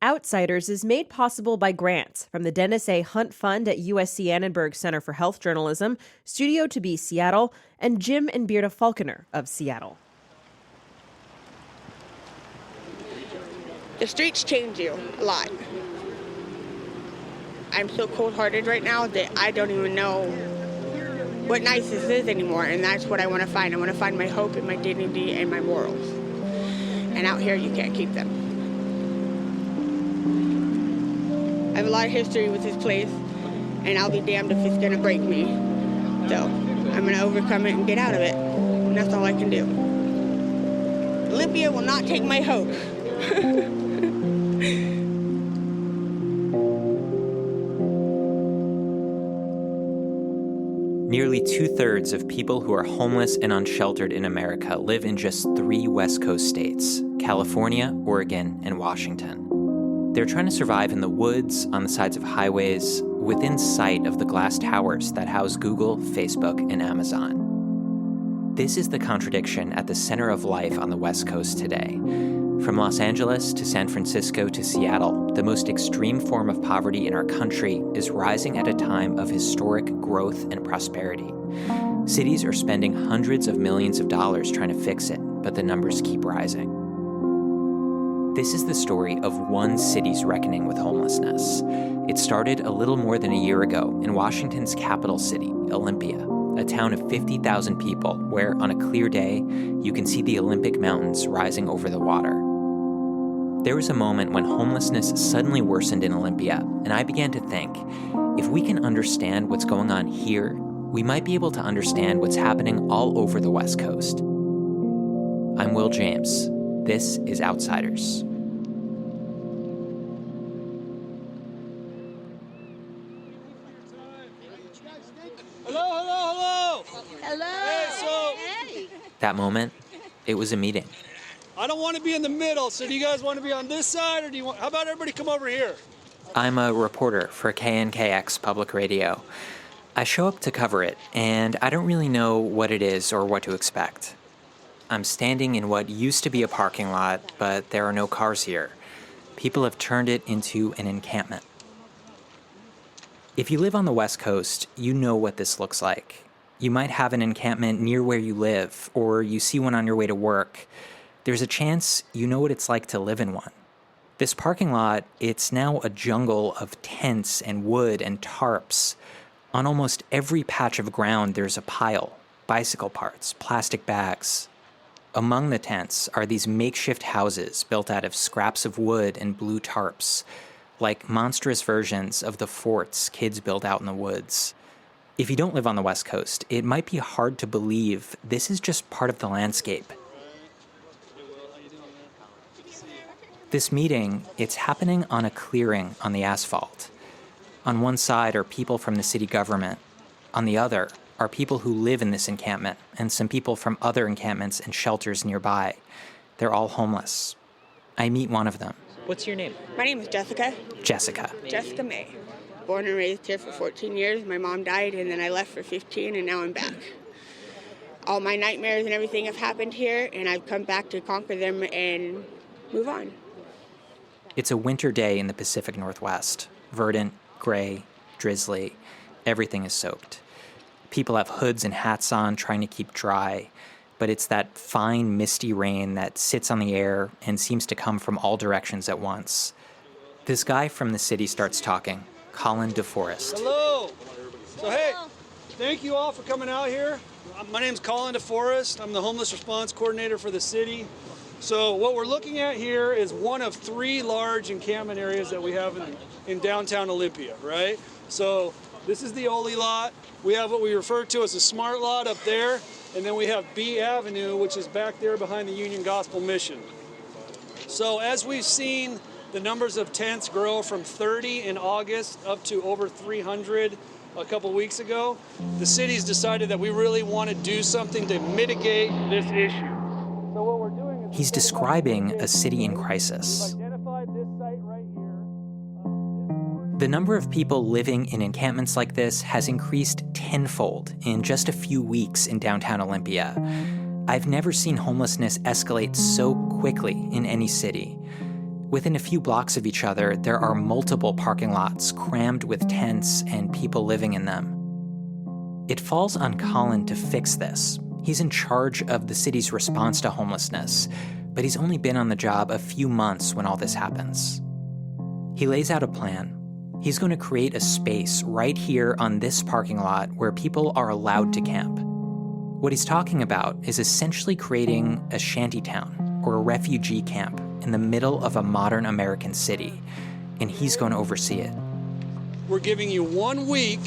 Outsiders is made possible by grants from the Dennis A. Hunt Fund at USC Annenberg Center for Health Journalism, Studio to Be Seattle, and Jim and Bearda Falconer of Seattle. The streets change you a lot. I'm so cold-hearted right now that I don't even know what niceness is anymore, and that's what I want to find. I want to find my hope and my dignity and my morals. And out here, you can't keep them. I have a lot of history with this place, and I'll be damned if it's going to break me. So I'm going to overcome it and get out of it, and that's all I can do. Olympia will not take my hope. Nearly 2/3 of people who are homeless and unsheltered in America live in just 3 West Coast states: California, Oregon, and Washington. They're trying to survive in the woods, on the sides of highways, within sight of the glass towers that house Google, Facebook, and Amazon. This is the contradiction at the center of life on the West Coast today. From Los Angeles to San Francisco to Seattle, the most extreme form of poverty in our country is rising at a time of historic growth and prosperity. Cities are spending hundreds of millions of dollars trying to fix it, but the numbers keep rising. This is the story of one city's reckoning with homelessness. It started a little more than a year ago in Washington's capital city, Olympia, a town of 50,000 people where, on a clear day, you can see the Olympic Mountains rising over the water. There was a moment when homelessness suddenly worsened in Olympia, and I began to think, if we can understand what's going on here, we might be able to understand what's happening all over the West Coast. I'm Will James. This is Outsiders. That moment, it was a meeting. I don't want to be in the middle, so do you guys want to be on this side, or how about everybody come over here? I'm a reporter for KNKX Public Radio. I show up to cover it, and I don't really know what it is or what to expect. I'm standing in what used to be a parking lot, but there are no cars here. People have turned it into an encampment. If you live on the West Coast, you know what this looks like. You might have an encampment near where you live, or you see one on your way to work. There's a chance you know what it's like to live in one. This parking lot, it's now a jungle of tents and wood and tarps. On almost every patch of ground, there's a pile, bicycle parts, plastic bags. Among the tents are these makeshift houses built out of scraps of wood and blue tarps, like monstrous versions of the forts kids build out in the woods. If you don't live on the West Coast, it might be hard to believe this is just part of the landscape. This meeting, it's happening on a clearing on the asphalt. On one side are people from the city government. On the other are people who live in this encampment and some people from other encampments and shelters nearby. They're all homeless. I meet one of them. What's your name? My name is Jessica. Jessica. Jessica May. Born and raised here for 14 years. My mom died, and then I left for 15, and now I'm back. All my nightmares and everything have happened here, and I've come back to conquer them and move on. It's a winter day in the Pacific Northwest. Verdant, gray, drizzly. Everything is soaked. People have hoods and hats on, trying to keep dry. But it's that fine, misty rain that sits on the air and seems to come from all directions at once. This guy from the city starts talking, Colin DeForest. Hello. So, hey, thank you all for coming out here. My name's Colin DeForest. I'm the homeless response coordinator for the city. So what we're looking at here is one of 3 large encampment areas that we have in downtown Olympia, right? So this is the Oli lot. We have what we refer to as a smart lot up there. And then we have B Avenue, which is back there behind the Union Gospel Mission. So as we've seen the numbers of tents grow from 30 in August up to over 300 a couple weeks ago, the city's decided that we really want to do something to mitigate this issue. So what we're doing is He's describing a city in crisis. identified this site right here. The number of people living in encampments like this has increased tenfold in just a few weeks in downtown Olympia. I've never seen homelessness escalate so quickly in any city. Within a few blocks of each other, there are multiple parking lots crammed with tents and people living in them. It falls on Colin to fix this. He's in charge of the city's response to homelessness, but he's only been on the job a few months when all this happens. He lays out a plan. He's going to create a space right here on this parking lot where people are allowed to camp. What he's talking about is essentially creating a shantytown or a refugee camp in the middle of a modern American city, and he's going to oversee it. We're giving you 1 week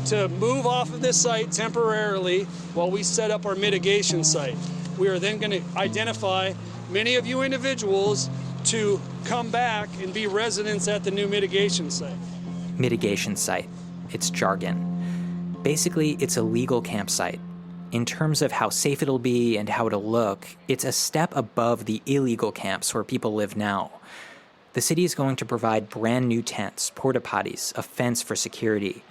to move off of this site temporarily while we set up our mitigation site. We are then going to identify many of you individuals to come back and be residents at the new mitigation site. Mitigation site. It's jargon. Basically, it's a legal campsite. In terms of how safe it'll be and how it'll look, it's a step above the illegal camps where people live now. The city is going to provide brand new tents, porta potties, a fence for security.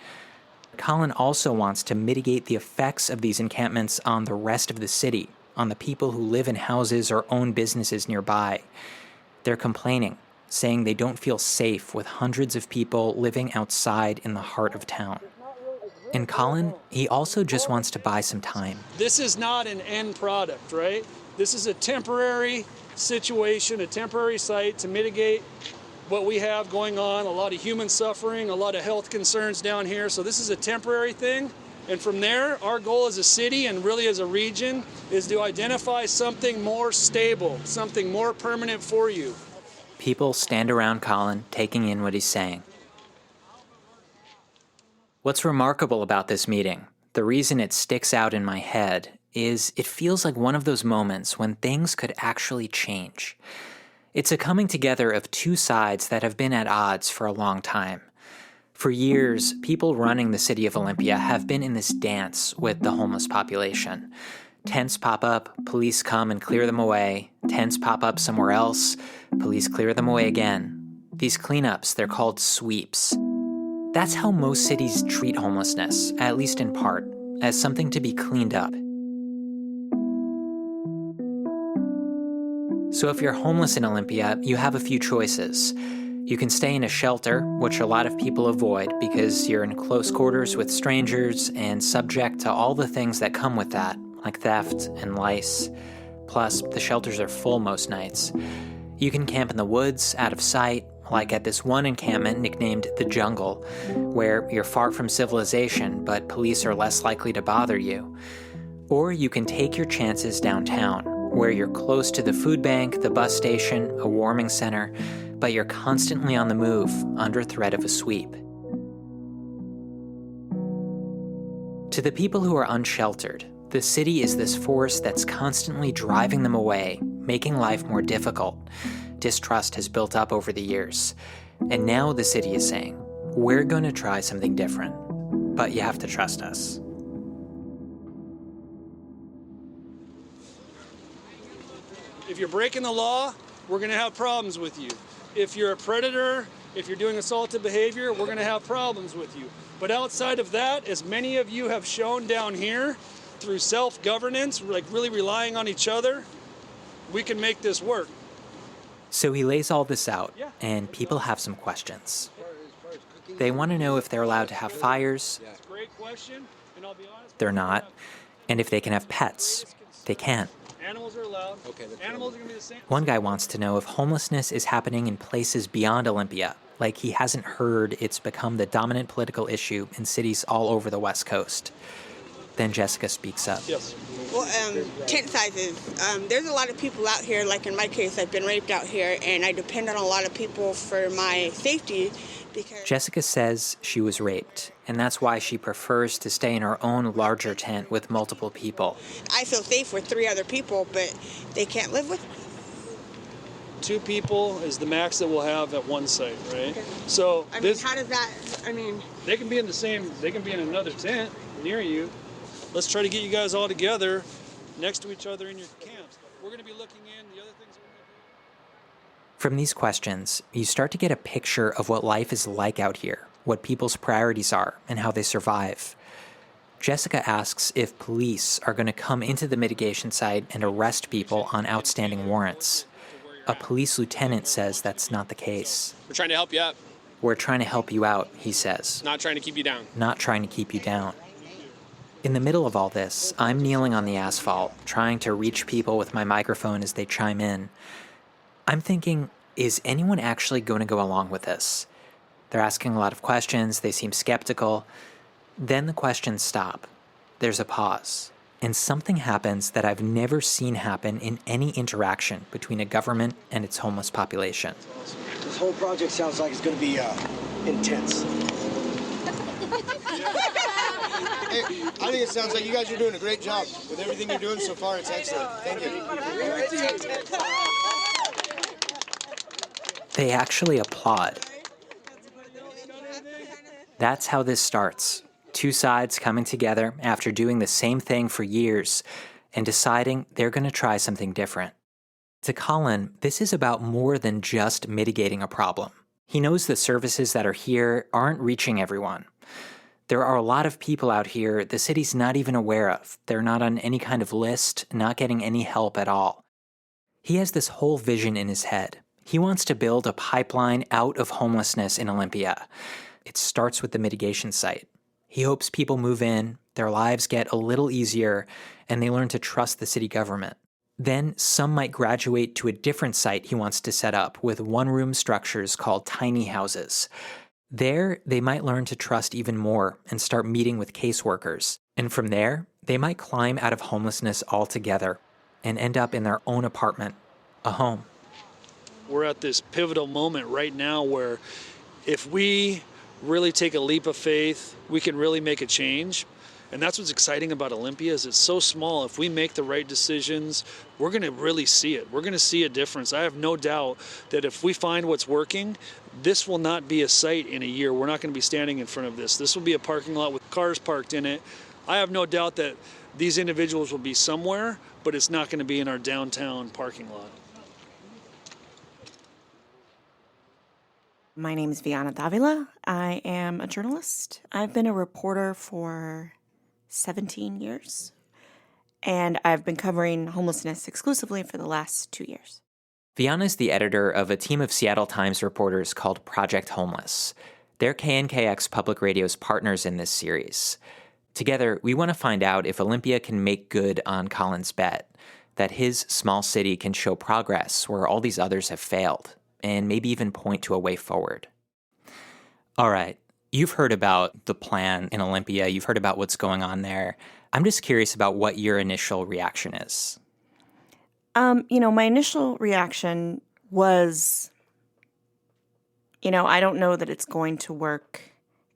Colin also wants to mitigate the effects of these encampments on the rest of the city, on the people who live in houses or own businesses nearby. They're complaining, saying they don't feel safe with hundreds of people living outside in the heart of town. And Colin, he also just wants to buy some time. This is not an end product, right? This is a temporary situation, a temporary site to mitigate what we have going on, a lot of human suffering, a lot of health concerns down here. So this is a temporary thing. And from there, our goal as a city and really as a region is to identify something more stable, something more permanent for you. People stand around Colin, taking in what he's saying. What's remarkable about this meeting, the reason it sticks out in my head, is it feels like one of those moments when things could actually change. It's a coming together of two sides that have been at odds for a long time. For years, people running the city of Olympia have been in this dance with the homeless population. Tents pop up, police come and clear them away. Tents pop up somewhere else, police clear them away again. These cleanups, they're called sweeps. That's how most cities treat homelessness, at least in part, as something to be cleaned up. So if you're homeless in Olympia, you have a few choices. You can stay in a shelter, which a lot of people avoid because you're in close quarters with strangers and subject to all the things that come with that, like theft and lice. Plus, the shelters are full most nights. You can camp in the woods, out of sight, like at this one encampment nicknamed the Jungle, where you're far from civilization, but police are less likely to bother you. Or you can take your chances downtown, where you're close to the food bank, the bus station, a warming center, but you're constantly on the move, under threat of a sweep. To the people who are unsheltered, the city is this force that's constantly driving them away, making life more difficult. Distrust has built up over the years. And now the city is saying, we're going to try something different, but you have to trust us. If you're breaking the law, we're going to have problems with you. If you're a predator, if you're doing assaultive behavior, we're going to have problems with you. But outside of that, as many of you have shown down here, through self-governance, like really relying on each other, we can make this work. So he lays all this out, and people have some questions. They want to know if they're allowed to have fires. Great question, and I'll be honest, They're not. And if they can have pets. They can't. Animals are allowed. Animals are going to be the same. One guy wants to know if homelessness is happening in places beyond Olympia, like he hasn't heard it's become the dominant political issue in cities all over the West Coast. Then Jessica speaks up. Yes. Well, tent sizes. There's a lot of people out here, like in my case, I've been raped out here, and I depend on a lot of people for my safety because... Jessica says she was raped, and that's why she prefers to stay in her own larger tent with multiple people. I feel safe with 3 other people, but they can't live with me. 2 people is the max that we'll have at one site, right? Okay. So I mean, how does that, they can be in the same, they can be in another tent near you. Let's try to get you guys all together next to each other in your camps. We're going to be looking in the other things that we're going to do. From these questions, you start to get a picture of what life is like out here, what people's priorities are, and how they survive. Jessica asks if police are going to come into the mitigation site and arrest people on outstanding warrants. a police lieutenant says that's not the case. We're trying to help you out. We're trying to help you out, he says. Not trying to keep you down. Not trying to keep you down. In the middle of all this, I'm kneeling on the asphalt, trying to reach people with my microphone as they chime in. I'm thinking, is anyone actually going to go along with this? They're asking a lot of questions, they seem skeptical. Then the questions stop. There's a pause. And something happens that I've never seen happen in any interaction between a government and its homeless population. This whole project sounds like it's going to be intense. Hey, I think it sounds like you guys are doing a great job. With everything you're doing so far, it's excellent. Thank you. They actually applaud. That's how this starts. Two sides coming together after doing the same thing for years and deciding they're going to try something different. To Colin, this is about more than just mitigating a problem. He knows the services that are here aren't reaching everyone. There are a lot of people out here the city's not even aware of. They're not on any kind of list, not getting any help at all. He has this whole vision in his head. He wants to build a pipeline out of homelessness in Olympia. It starts with the mitigation site. He hopes people move in, their lives get a little easier, and they learn to trust the city government. Then some might graduate to a different site he wants to set up with one-room structures called tiny houses. There, they might learn to trust even more and start meeting with caseworkers. And from there, they might climb out of homelessness altogether and end up in their own apartment, a home. We're at this pivotal moment right now where if we really take a leap of faith, we can really make a change. And that's what's exciting about Olympia is it's so small. If we make the right decisions, we're going to really see it. We're going to see a difference. I have no doubt that if we find what's working, this will not be a site in a year. We're not going to be standing in front of this. This will be a parking lot with cars parked in it. I have no doubt that these individuals will be somewhere, but it's not going to be in our downtown parking lot. My name is Viana Davila. I am a journalist. I've been a reporter for 17 years, and I've been covering homelessness exclusively for the last 2 years. Viana is the editor of a team of Seattle Times reporters called Project Homeless. They're KNKX Public Radio's partners in this series. Together, we want to find out if Olympia can make good on Colin's bet, that his small city can show progress where all these others have failed, and maybe even point to a way forward. All right, you've heard about the plan in Olympia. You've heard about what's going on there. I'm just curious about what your initial reaction is. My initial reaction was, I don't know that it's going to work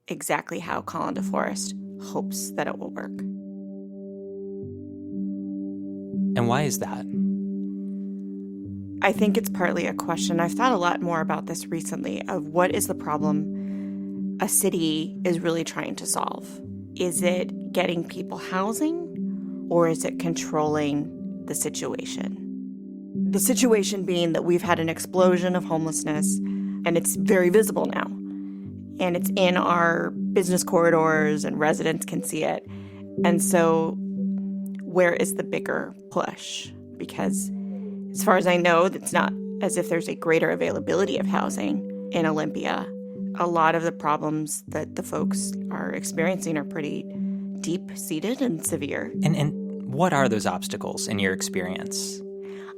exactly how Colin DeForest hopes that it will work. And why is that? I think it's partly a question. I've thought a lot more about this recently of what is the problem a city is really trying to solve. Is it getting people housing, or is it controlling the situation? The situation being that we've had an explosion of homelessness, and it's very visible now. And it's in our business corridors, and residents can see it. And so where is the bigger push? Because as far as I know, it's not as if there's a greater availability of housing in Olympia. A lot of the problems that the folks are experiencing are pretty deep-seated and severe. And what are those obstacles in your experience?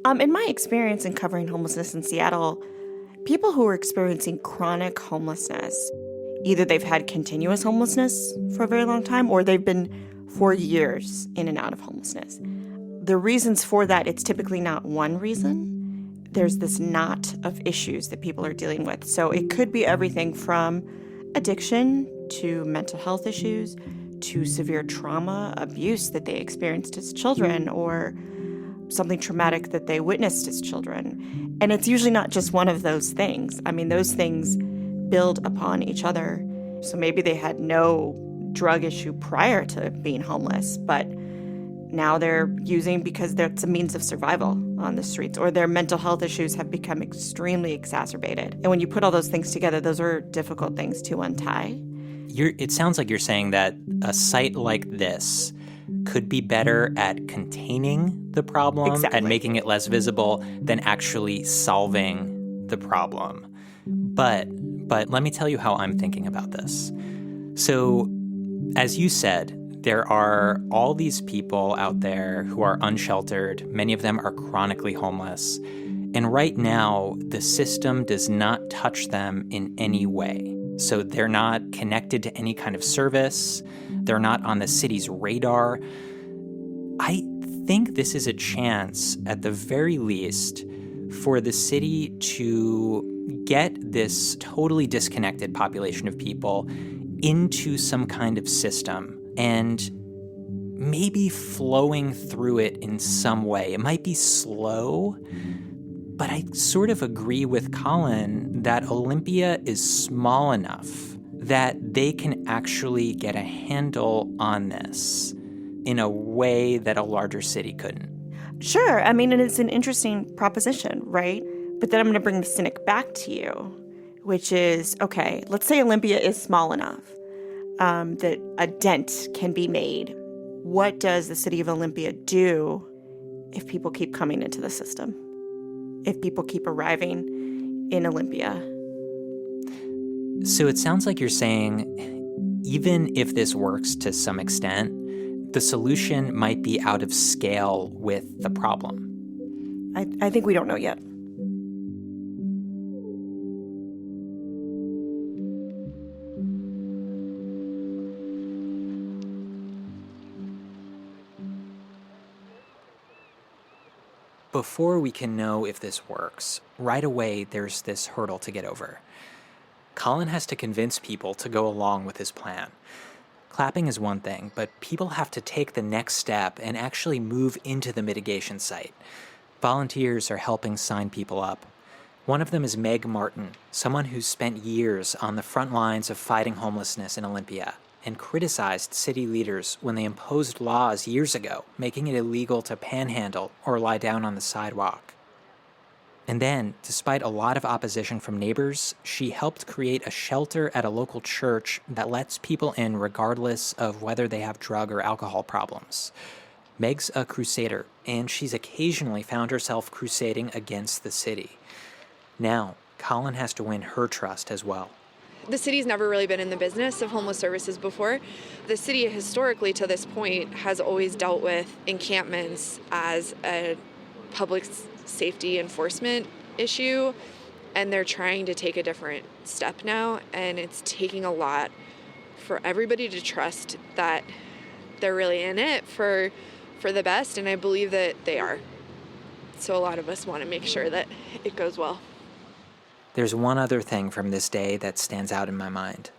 In my experience in covering homelessness in Seattle, people who are experiencing chronic homelessness, either they've had continuous homelessness for a very long time or they've been for years in and out of homelessness. The reasons for that, it's typically not one reason. There's this knot of issues that people are dealing with. So it could be everything from addiction to mental health issues to severe trauma, abuse that they experienced as children, or something traumatic that they witnessed as children. And it's usually not just one of those things. I mean, those things build upon each other. So maybe they had no drug issue prior to being homeless, but now they're using because that's a means of survival on the streets, or their mental health issues have become extremely exacerbated. And when you put all those things together, those are difficult things to untie. It sounds like you're saying that a site like this could be better at containing the problem and making it less visible than actually solving the problem. But let me tell you how I'm thinking about this. So, as you said, there are all these people out there who are unsheltered. Many of them are chronically homeless. And right now, the system does not touch them in any way. So they're not connected to any kind of service. They're not on the city's radar. I think this is a chance, at the very least, for the city to get this totally disconnected population of people into some kind of system and maybe flowing through it in some way. It might be slow, but I sort of agree with Colin that Olympia is small enough that they can actually get a handle on this in a way that a larger city couldn't. Sure. I mean, and it's an interesting proposition, right? But then I'm going to bring the cynic back to you, which is, okay, let's say Olympia is small enough that a dent can be made. What does the city of Olympia do if people keep coming into the system? If people keep arriving in Olympia? So it sounds like you're saying, even if this works to some extent, the solution might be out of scale with the problem. I think we don't know yet. Before we can know if this works, right away there's this hurdle to get over. Colin has to convince people to go along with his plan. Clapping is one thing, but people have to take the next step and actually move into the mitigation site. Volunteers are helping sign people up. One of them is Meg Martin, someone who's spent years on the front lines of fighting homelessness in Olympia and criticized city leaders when they imposed laws years ago, making it illegal to panhandle or lie down on the sidewalk. And then, despite a lot of opposition from neighbors, she helped create a shelter at a local church that lets people in regardless of whether they have drug or alcohol problems. Meg's a crusader, and she's occasionally found herself crusading against the city. Now, Colin has to win her trust as well. The city's never really been in the business of homeless services before. The city historically to this point has always dealt with encampments as a public safety enforcement issue, and they're trying to take a different step now, and it's taking a lot for everybody to trust that they're really in it for the best, and I believe that they are. So a lot of us want to make sure that it goes well. There's one other thing from this day that stands out in my mind.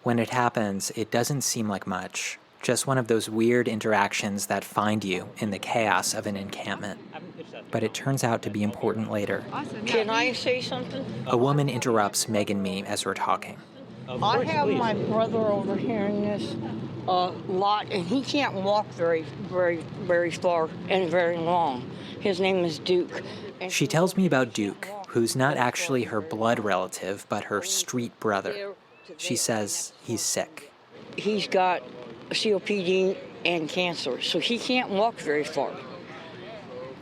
When it happens, it doesn't seem like much, just one of those weird interactions that find you in the chaos of an encampment. But it turns out to be important later. Awesome. Can I say something? A woman interrupts Meg and me as we're talking. I have my brother over here in this lot, and he can't walk very far and very long. His name is Duke. She tells me about Duke, who's not actually her blood relative, but her street brother. She says he's sick. He's got COPD and cancer, so he can't walk very far.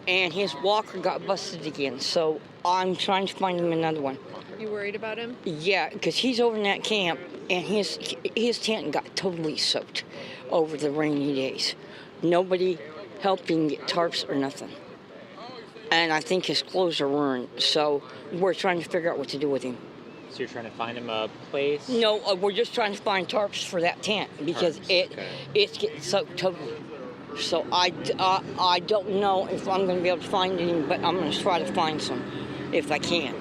And his walker got busted again, so I'm trying to find him another one. You worried about him? Yeah, because he's over in that camp, and his tent got totally soaked over the rainy days. Nobody helped him get tarps or nothing. And I think his clothes are ruined, so we're trying to figure out what to do with him. So you're trying to find him a place? No, we're just trying to find tarps for that tent because it's getting soaked totally. So I don't know if I'm going to be able to find him, but I'm going to try to find some if I can.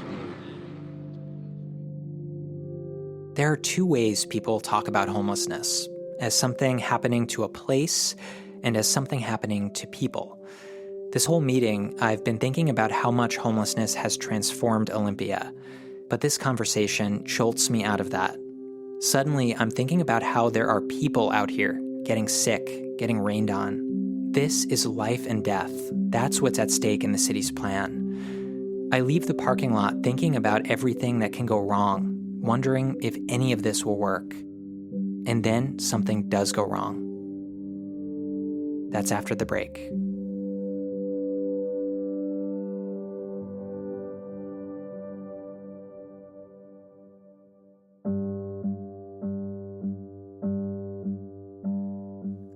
There are two ways people talk about homelessness, as something happening to a place and as something happening to people. This whole meeting, I've been thinking about how much homelessness has transformed Olympia, but this conversation jolts me out of that. Suddenly, I'm thinking about how there are people out here getting sick, getting rained on. This is life and death. That's what's at stake in the city's plan. I leave the parking lot thinking about everything that can go wrong, wondering if any of this will work. And then something does go wrong. That's after the break.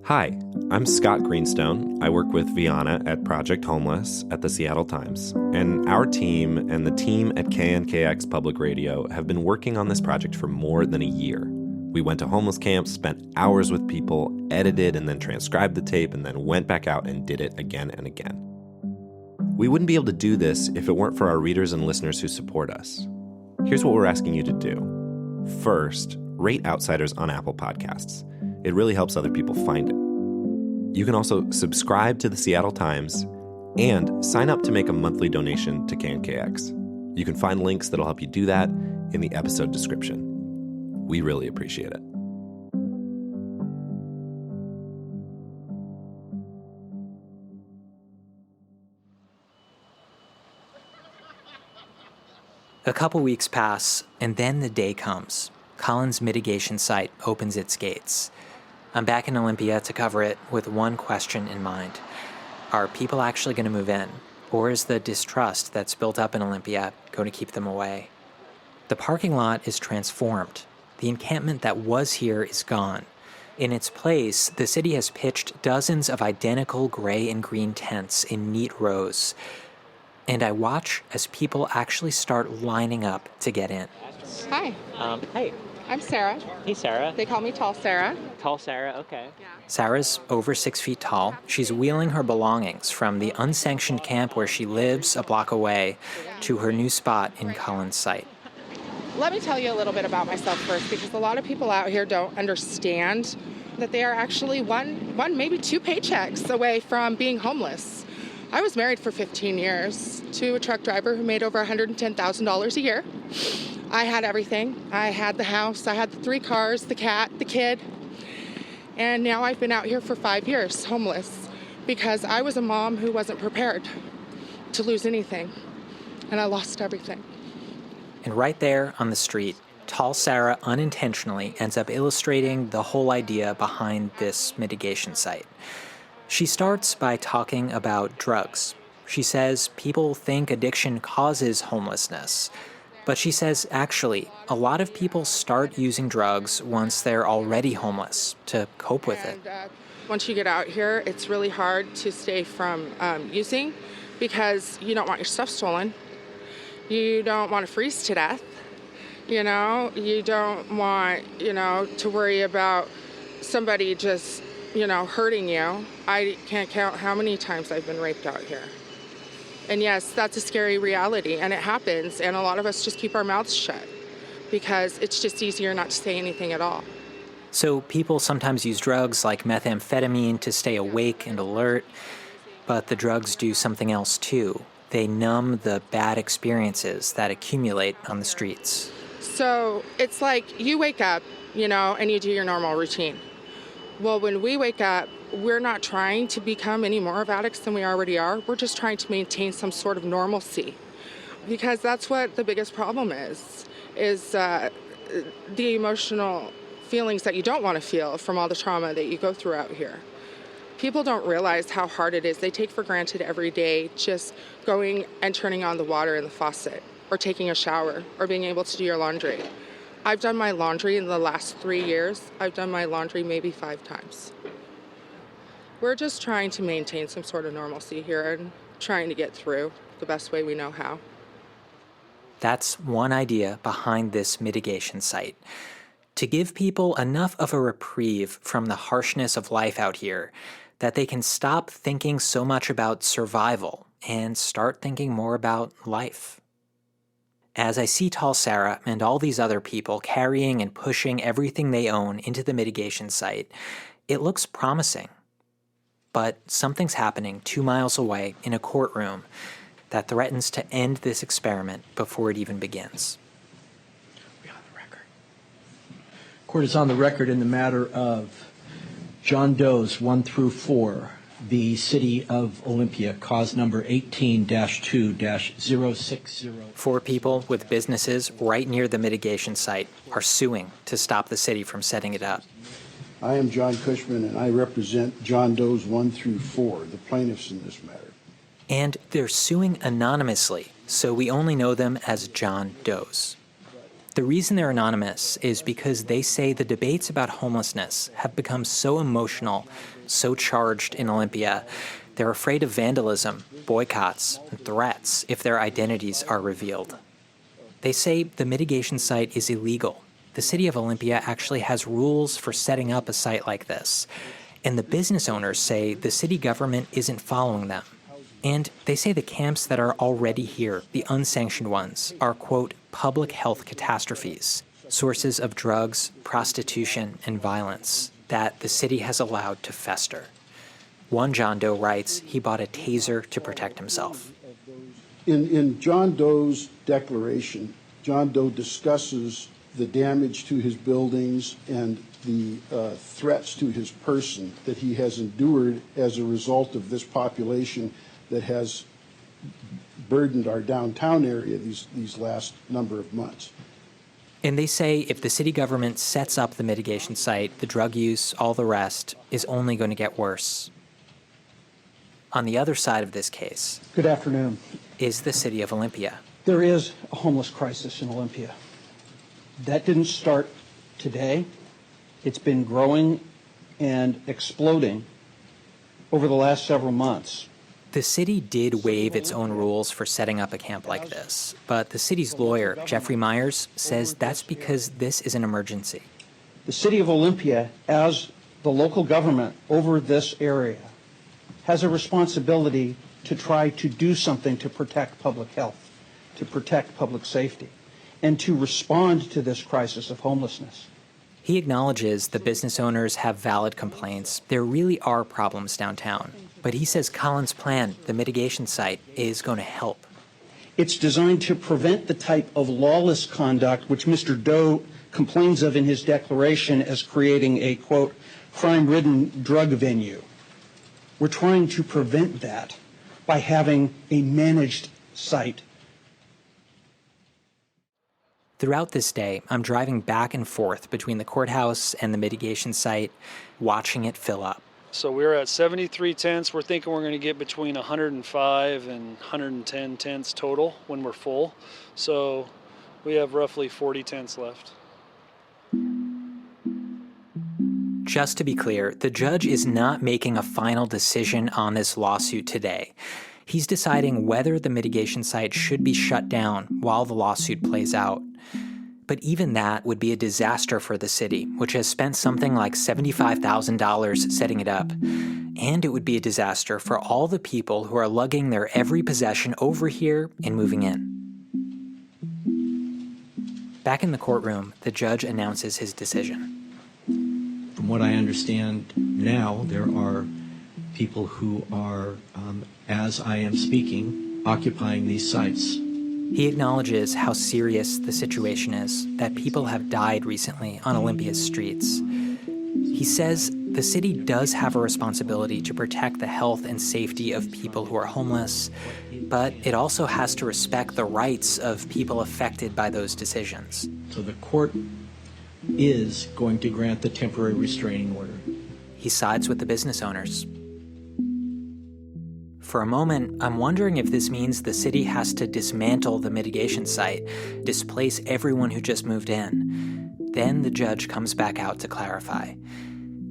Hi, I'm Scott Greenstone. I work with Viana at Project Homeless at the Seattle Times. And our team and the team at KNKX Public Radio have been working on this project for more than a year. We went to homeless camps, spent hours with people, edited and then transcribed the tape, and then went back out and did it again and again. We wouldn't be able to do this if it weren't for our readers and listeners who support us. Here's what we're asking you to do. First, rate Outsiders on Apple Podcasts. It really helps other people find it. You can also subscribe to the Seattle Times and sign up to make a monthly donation to KNKX. You can find links that'll help you do that in the episode description. We really appreciate it. A couple weeks pass, and then the day comes. Colin's mitigation site opens its gates. I'm back in Olympia to cover it with one question in mind. Are people actually going to move in? Or is the distrust that's built up in Olympia going to keep them away? The parking lot is transformed. The encampment that was here is gone. In its place, the city has pitched dozens of identical gray and green tents in neat rows. And I watch as people actually start lining up to get in. Hi. Hey. I'm Sarah. Hey, Sarah. They call me Tall Sarah. Tall Sarah, okay. Sarah's over 6 feet tall. She's wheeling her belongings from the unsanctioned camp where she lives a block away to her new spot in Colin's site. Let me tell you a little bit about myself first, because a lot of people out here don't understand that they are actually one, maybe two paychecks away from being homeless. I was married for 15 years to a truck driver who made over $110,000 a year. I had everything. I had the house, I had the 3 cars, the cat, the kid. And now I've been out here for 5 years, homeless, because I was a mom who wasn't prepared to lose anything. And I lost everything. And right there on the street, Tall Sarah unintentionally ends up illustrating the whole idea behind this mitigation site. She starts by talking about drugs. She says people think addiction causes homelessness. But she says, actually, a lot of people start using drugs once they're already homeless to cope with it. Once you get out here, it's really hard to stay from using, because you don't want your stuff stolen. You don't want to freeze to death. You don't want, to worry about somebody just, hurting you. I can't count how many times I've been raped out here. And yes, that's a scary reality, and it happens, and a lot of us just keep our mouths shut because it's just easier not to say anything at all. So people sometimes use drugs like methamphetamine to stay awake and alert, but the drugs do something else too. They numb the bad experiences that accumulate on the streets. So it's like you wake up, and you do your normal routine. Well, when we wake up, we're not trying to become any more of addicts than we already are. We're just trying to maintain some sort of normalcy, because that's what the biggest problem is the emotional feelings that you don't want to feel from all the trauma that you go through out here. People don't realize how hard it is. They take for granted every day just going and turning on the water in the faucet, or taking a shower, or being able to do your laundry. I've done my laundry in the last 3 years. I've done my laundry maybe 5 times. We're just trying to maintain some sort of normalcy here and trying to get through the best way we know how. That's one idea behind this mitigation site. To give people enough of a reprieve from the harshness of life out here that they can stop thinking so much about survival and start thinking more about life. As I see Tall Sarah and all these other people carrying and pushing everything they own into the mitigation site, it looks promising. But something's happening 2 miles away in a courtroom that threatens to end this experiment before it even begins. We're on the record. Court is on the record in the matter of John Doe's 1 through 4, the City of Olympia, cause number 18-2-060. 4 people with businesses right near the mitigation site are suing to stop the city from setting it up. I am John Cushman, and I represent John Does 1 through 4, the plaintiffs in this matter. And they're suing anonymously, so we only know them as John Does. The reason they're anonymous is because they say the debates about homelessness have become so emotional, so charged in Olympia, they're afraid of vandalism, boycotts, and threats if their identities are revealed. They say the mitigation site is illegal. The city of Olympia actually has rules for setting up a site like this, and the business owners say the city government isn't following them. And they say the camps that are already here, the unsanctioned ones, are, quote, public health catastrophes, sources of drugs, prostitution, and violence that the city has allowed to fester. One John Doe writes he bought a taser to protect himself. In John Doe's declaration, John Doe discusses the damage to his buildings and the threats to his person that he has endured as a result of this population that has burdened our downtown area these last number of months. And they say if the city government sets up the mitigation site, the drug use, all the rest, is only going to get worse. On the other side of this case, Good afternoon. Is the city of Olympia. There is a homeless crisis in Olympia. That didn't start today. It's been growing and exploding over the last several months. The city did waive its own rules for setting up a camp like this, but the city's lawyer, Jeffrey Myers, says that's because this is an emergency. The city of Olympia, as the local government over this area, has a responsibility to try to do something to protect public health, to protect public safety, and to respond to this crisis of homelessness. He acknowledges the business owners have valid complaints. There really are problems downtown. But he says Colin's plan, the mitigation site, is going to help. It's designed to prevent the type of lawless conduct which Mr. Doe complains of in his declaration as creating a, quote, crime-ridden drug venue. We're trying to prevent that by having a managed site. Throughout this day, I'm driving back and forth between the courthouse and the mitigation site, watching it fill up. So we're at 73 tents. We're thinking we're going to get between 105 and 110 tents total when we're full. So we have roughly 40 tents left. Just to be clear, the judge is not making a final decision on this lawsuit today. He's deciding whether the mitigation site should be shut down while the lawsuit plays out. But even that would be a disaster for the city, which has spent something like $75,000 setting it up. And it would be a disaster for all the people who are lugging their every possession over here and moving in. Back in the courtroom, the judge announces his decision. From what I understand now, there are people who are, as I am speaking, occupying these sites. He acknowledges how serious the situation is, that people have died recently on Olympia's streets. He says the city does have a responsibility to protect the health and safety of people who are homeless, but it also has to respect the rights of people affected by those decisions. So the court is going to grant the temporary restraining order. He sides with the business owners. For a moment, I'm wondering if this means the city has to dismantle the mitigation site, displace everyone who just moved in. Then the judge comes back out to clarify.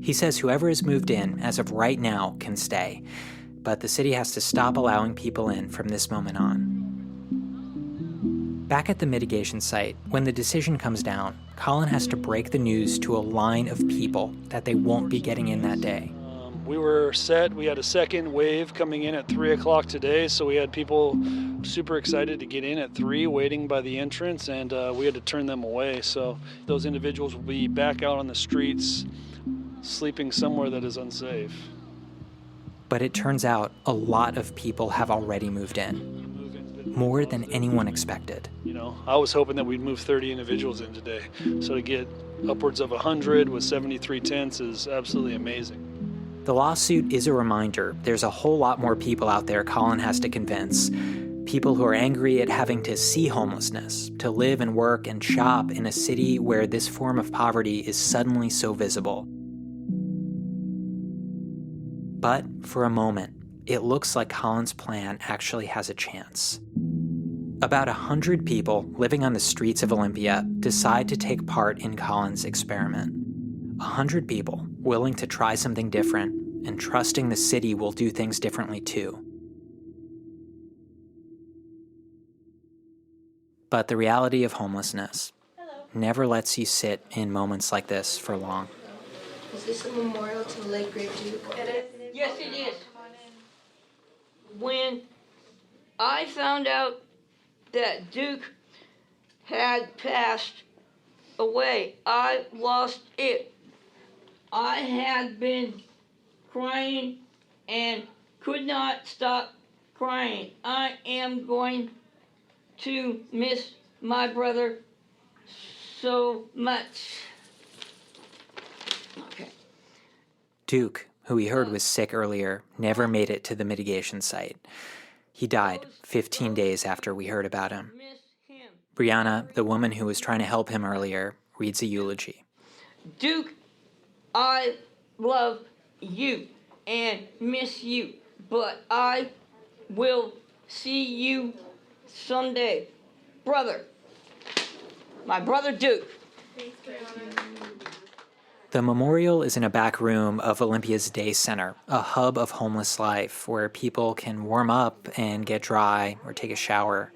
He says whoever has moved in, as of right now, can stay, but the city has to stop allowing people in from this moment on. Back at the mitigation site, when the decision comes down, Colin has to break the news to a line of people that they won't be getting in that day. We were set. We had a second wave coming in at 3 o'clock today, so we had people super excited to get in at 3, waiting by the entrance, and we had to turn them away. So those individuals will be back out on the streets, sleeping somewhere that is unsafe. But it turns out a lot of people have already moved in, more than anyone expected. You know, I was hoping that we'd move 30 individuals in today, so to get upwards of 100 with 73 tents is absolutely amazing. The lawsuit is a reminder there's a whole lot more people out there Colin has to convince. People who are angry at having to see homelessness, to live and work and shop in a city where this form of poverty is suddenly so visible. But for a moment, it looks like Colin's plan actually has a chance. About 100 people living on the streets of Olympia decide to take part in Colin's experiment. 100 people willing to try something different and trusting the city will do things differently too. But the reality of homelessness never lets you sit in moments like this for long. Is this a memorial to the late great Duke? Yes, it is. When I found out that Duke had passed away, I lost it. I had been crying and could not stop crying. I am going to miss my brother so much. Okay. Duke, who we heard was sick earlier, never made it to the mitigation site. He died 15 days after we heard about him. Brianna, the woman who was trying to help him earlier, reads a eulogy. Duke, I love you and miss you, but I will see you someday. Brother, my brother Duke. The memorial is in a back room of Olympia's Day Center, a hub of homeless life where people can warm up and get dry or take a shower.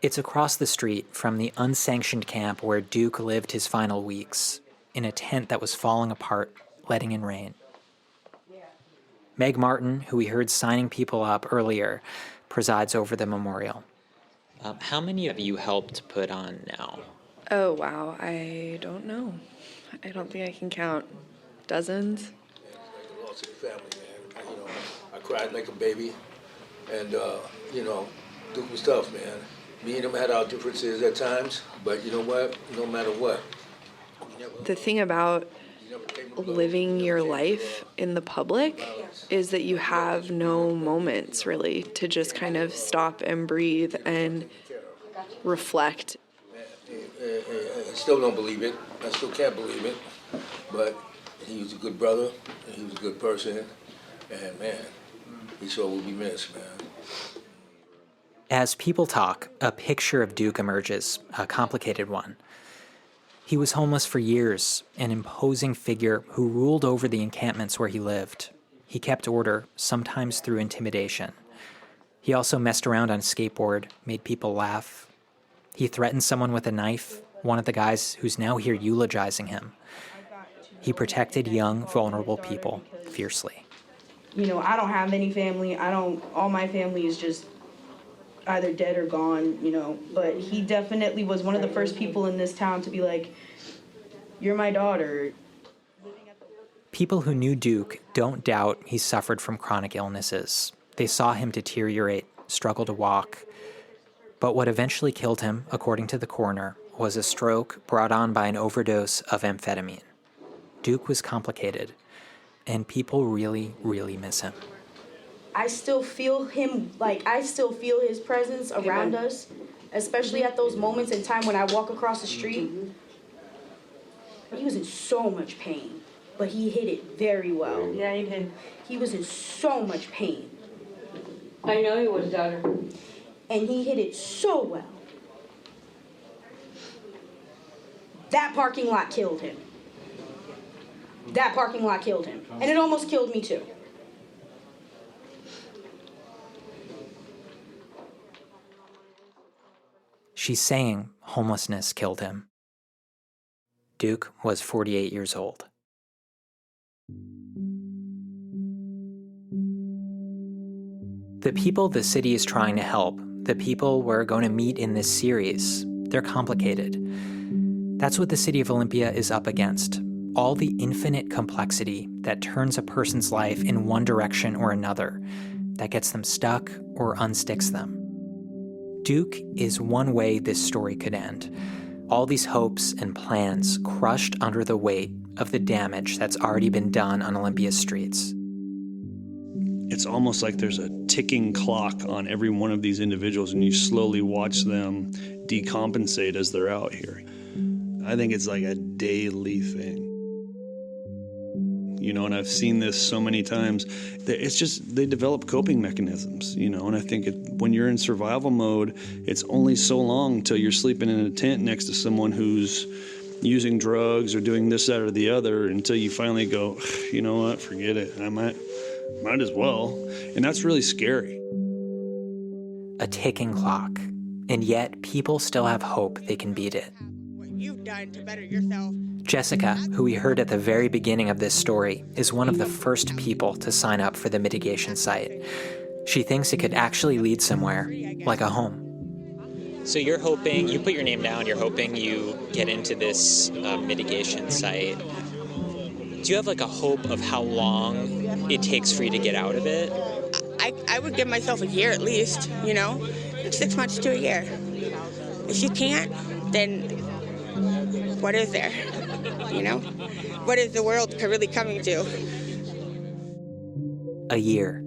It's across the street from the unsanctioned camp where Duke lived his final weeks, in a tent that was falling apart, letting in rain. Meg Martin, who we heard signing people up earlier, presides over the memorial. How many of you helped put on now? Oh, wow. I don't know. I don't think I can count. Dozens? I lost a family, man. I cried like a baby. And, Duke was tough, man. Me and him had our differences at times, but you know what? No matter what. The thing about living your life in the public is that you have no moments, really, to just kind of stop and breathe and reflect. I still don't believe it. I still can't believe it. But he was a good brother, and he was a good person, and man, he sure will be missed, man. As people talk, a picture of Duke emerges, a complicated one. He was homeless for years, an imposing figure who ruled over the encampments where he lived. He kept order, sometimes through intimidation. He also messed around on a skateboard, made people laugh. He threatened someone with a knife, one of the guys who's now here eulogizing him. He protected young, vulnerable people fiercely. I don't have any family. All my family is just either dead or gone, but he definitely was one of the first people in this town to be like, you're my daughter. People who knew Duke don't doubt he suffered from chronic illnesses. They saw him deteriorate, struggle to walk. But what eventually killed him, according to the coroner, was a stroke brought on by an overdose of amphetamine. Duke was complicated, and people really, really miss him. I still feel him, I still feel his presence around us, especially at those moments in time when I walk across the street. He was in so much pain, but he hid it very well. Yeah, he did. He was in so much pain. I know he was, daughter. And he hid it so well. That parking lot killed him. That parking lot killed him. And it almost killed me too. She's saying homelessness killed him. Duke was 48 years old. The people the city is trying to help, the people we're going to meet in this series, they're complicated. That's what the city of Olympia is up against. All the infinite complexity that turns a person's life in one direction or another, that gets them stuck or unsticks them. Duke is one way this story could end. All these hopes and plans crushed under the weight of the damage that's already been done on Olympia's streets. It's almost like there's a ticking clock on every one of these individuals, and you slowly watch them decompensate as they're out here. I think it's like a daily thing. and I've seen this so many times. It's just they develop coping mechanisms, and I think when you're in survival mode, it's only so long until you're sleeping in a tent next to someone who's using drugs or doing this, that, or the other, until you finally go, you know what, forget it. I might as well. And that's really scary. A ticking clock. And yet, people still have hope they can beat it. What you've done to better yourself. Jessica, who we heard at the very beginning of this story, is one of the first people to sign up for the mitigation site. She thinks it could actually lead somewhere, like a home. So you're hoping, you put your name down, you're hoping you get into this mitigation site. Do you have like a hope of how long it takes for you to get out of it? I would give myself a year at least, 6 months to a year. If you can't, then what is there? What is the world really coming to? A year.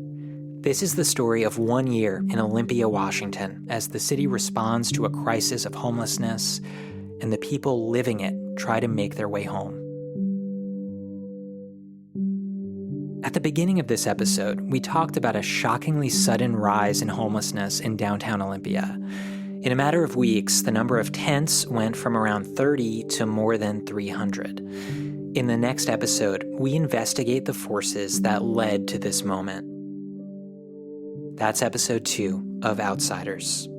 This is the story of 1 year in Olympia, Washington, as the city responds to a crisis of homelessness and the people living it try to make their way home. At the beginning of this episode, we talked about a shockingly sudden rise in homelessness in downtown Olympia. In a matter of weeks, the number of tents went from around 30 to more than 300. In the next episode, we investigate the forces that led to this moment. That's episode 2 of Outsiders.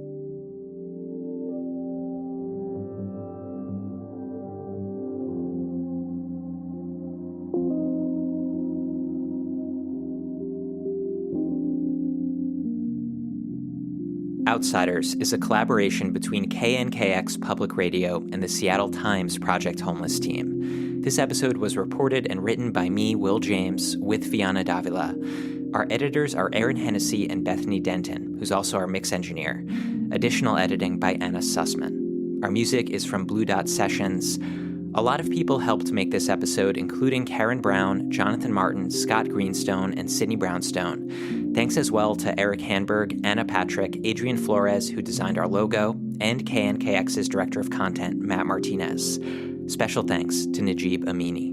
Outsiders is a collaboration between KNKX Public Radio and the Seattle Times Project Homeless team. This episode was reported and written by me, Will James, with Viana Davila. Our editors are Aaron Hennessy and Bethany Denton, who's also our mix engineer. Additional editing by Anna Sussman. Our music is from Blue Dot Sessions. A lot of people helped make this episode, including Karen Brown, Jonathan Martin, Scott Greenstone, and Sydney Brownstone. Thanks as well to Eric Hanberg, Anna Patrick, Adrian Flores, who designed our logo, and KNKX's Director of Content, Matt Martinez. Special thanks to Najib Amini.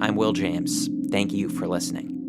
I'm Will James. Thank you for listening.